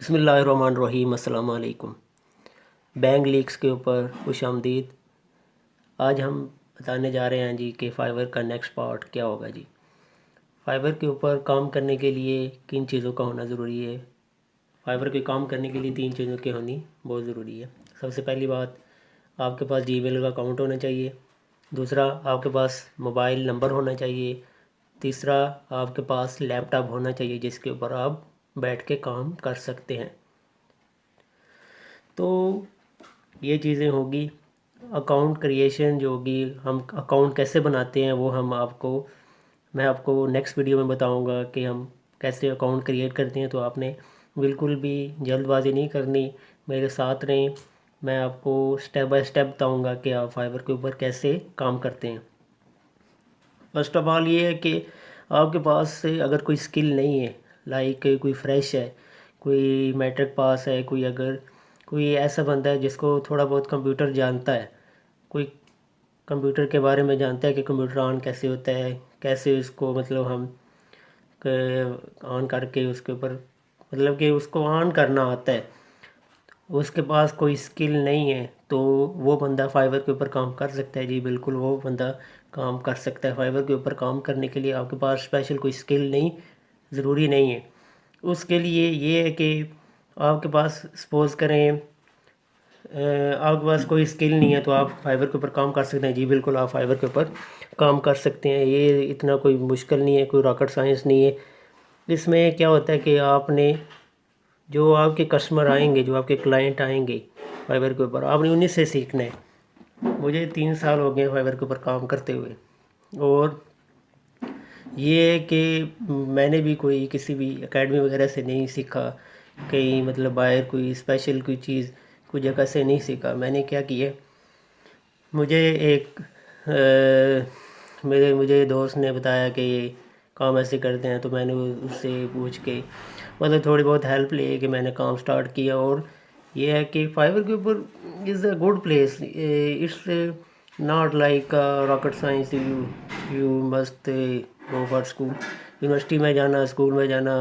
बिस्मिल्लाहिर्रहमानिर्रहीम। अस्सलाम वालेकुम। बैंक लीक्स के ऊपर खुशामदीद। आज हम बताने जा रहे हैं जी कि फ़ाइवर का नेक्स्ट पार्ट क्या होगा जी। फ़ाइवर के ऊपर काम करने के लिए किन चीज़ों का होना ज़रूरी है। फ़ाइवर के काम करने के लिए 3 चीज़ों की होनी बहुत ज़रूरी है। सबसे पहली बात, आपके पास जीमेल का अकाउंट होना चाहिए। दूसरा, आपके पास मोबाइल नंबर होना चाहिए। तीसरा, आपके पास लैपटॉप होना चाहिए जिसके ऊपर आप बैठ के काम कर सकते हैं। तो ये चीज़ें होगी। अकाउंट क्रिएशन जो होगी, हम अकाउंट कैसे बनाते हैं वो मैं आपको नेक्स्ट वीडियो में बताऊंगा कि हम कैसे अकाउंट क्रिएट करते हैं। तो आपने बिल्कुल भी जल्दबाजी नहीं करनी, मेरे साथ रहें। मैं आपको स्टेप बाय स्टेप बताऊंगा कि आप फाइवर के ऊपर कैसे काम करते हैं। फर्स्ट ऑफ ऑल ये है कि आपके पास से अगर कोई स्किल नहीं है, लाइक कोई फ्रेश है, कोई मैट्रिक पास है, कोई ऐसा बंदा है जिसको थोड़ा बहुत कंप्यूटर जानता है, कोई कंप्यूटर के बारे में जानता है कि कंप्यूटर ऑन कैसे होता है, कैसे उसको मतलब हम ऑन करके उसके ऊपर मतलब कि उसको ऑन करना आता है, उसके पास कोई स्किल नहीं है, तो वो बंदा फाइवर के ऊपर काम कर सकता है जी। बिल्कुल वो बंदा काम कर सकता है। फाइवर के ऊपर काम करने के लिए आपके पास स्पेशल कोई स्किल नहीं ज़रूरी नहीं है। उसके लिए ये है कि आपके पास सपोज़ करें आपके पास कोई स्किल नहीं है तो आप फाइवर के ऊपर काम कर सकते हैं जी। बिल्कुल आप फाइवर के ऊपर काम कर सकते हैं। ये इतना कोई मुश्किल नहीं है, कोई रॉकेट साइंस नहीं है। इसमें क्या होता है कि आपने जो आपके कस्टमर आएंगे, जो आपके क्लाइंट आएंगे फाइवर के ऊपर, आपने उन्हीं से सीखना है। मुझे 3 साल हो गए फाइवर के ऊपर काम करते हुए, और ये कि मैंने भी कोई किसी भी एकेडमी वगैरह से नहीं सीखा, कहीं मतलब बाहर कोई स्पेशल कोई चीज़ कोई जगह से नहीं सीखा। मैंने क्या किया, मुझे एक मुझे दोस्त ने बताया कि ये काम ऐसे करते हैं, तो मैंने उससे पूछ के मतलब थोड़ी बहुत हेल्प ले के मैंने काम स्टार्ट किया। और ये है कि फाइवर के ऊपर is a good place. It's not like rocket science. You must go for school, university में जाना, स्कूल में जाना,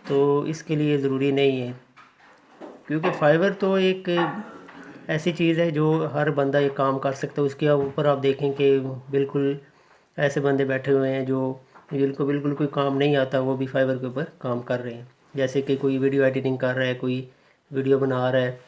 तो इसके लिए ज़रूरी नहीं है। क्योंकि फाइवर तो एक ऐसी चीज़ है जो हर बंदा ये काम कर सकता है। उसके ऊपर आप देखें कि बिल्कुल ऐसे बंदे बैठे हुए हैं जो जिनको बिल्कुल कोई काम नहीं आता, वो भी फाइवर के ऊपर काम कर रहे हैं। जैसे कि कोई वीडियो एडिटिंग कर रहा है, कोई वीडियो बना रहा है,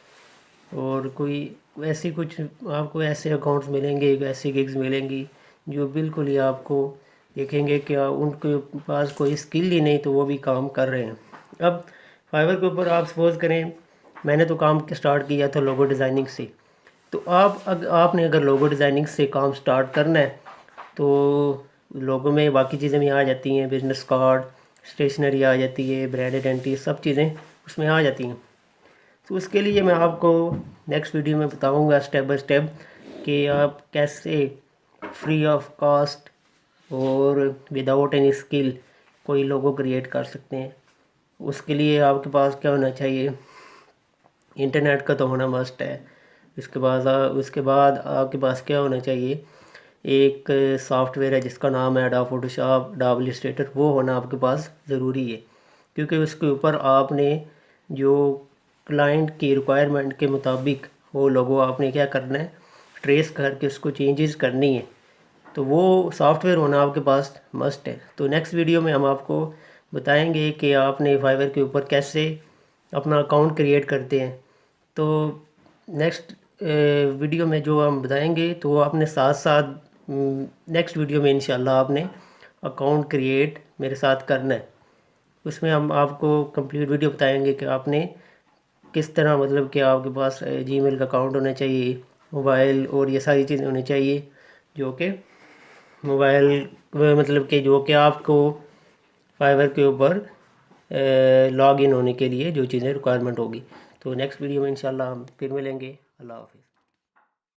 और कोई ऐसी कुछ आपको ऐसे अकाउंट्स मिलेंगे, ऐसी गिग्स मिलेंगी जो बिल्कुल ही आपको देखेंगे कि उनके पास कोई स्किल ही नहीं, तो वो भी काम कर रहे हैं। अब फाइवर के ऊपर आप सपोज़ करें, मैंने तो काम स्टार्ट किया था लोगो डिज़ाइनिंग से। तो आपने अगर लोगो डिज़ाइनिंग से काम स्टार्ट करना है तो लोगो में बाकी चीज़ें भी आ जाती हैं, बिजनेस कार्ड, स्टेशनरी आ जाती है, ब्रांड आइडेंटिटी, सब चीज़ें उसमें आ जाती हैं। तो उसके लिए मैं आपको नेक्स्ट वीडियो में बताऊंगा स्टेप बाय स्टेप कि आप कैसे फ्री ऑफ कॉस्ट और विदाउट एनी स्किल कोई लोगो क्रिएट कर सकते हैं। उसके लिए आपके पास क्या होना चाहिए, इंटरनेट का तो होना मस्ट है। उसके बाद आपके पास क्या होना चाहिए, एक सॉफ्टवेयर है जिसका नाम है एडोब फोटोशॉप, एडोब इलस्ट्रेटर, वो होना आपके पास ज़रूरी है। क्योंकि उसके ऊपर आपने जो क्लाइंट की रिक्वायरमेंट के मुताबिक वो लोगो आपने क्या करना है, ट्रेस करके उसको चेंजेस करनी है। तो वो सॉफ्टवेयर होना आपके पास मस्ट है। तो नेक्स्ट वीडियो में हम आपको बताएंगे कि आपने फाइवर के ऊपर कैसे अपना अकाउंट क्रिएट करते हैं। तो नेक्स्ट वीडियो में जो हम बताएंगे, तो वो आपने साथ साथ नेक्स्ट वीडियो में इंशाल्लाह आपने अकाउंट क्रिएट मेरे साथ करना है। उसमें हम आपको कंप्लीट वीडियो बताएंगे कि आपने किस तरह मतलब कि आपके पास जीमेल का अकाउंट होना चाहिए, मोबाइल, और ये सारी चीज़ें होनी चाहिए जो कि मोबाइल मतलब कि जो कि आपको फाइवर के ऊपर लॉग इन होने के लिए जो चीज़ें रिक्वायरमेंट होगी। तो नेक्स्ट वीडियो में इंशाल्लाह हम फिर मिलेंगे। अल्लाह हाफ़िज़।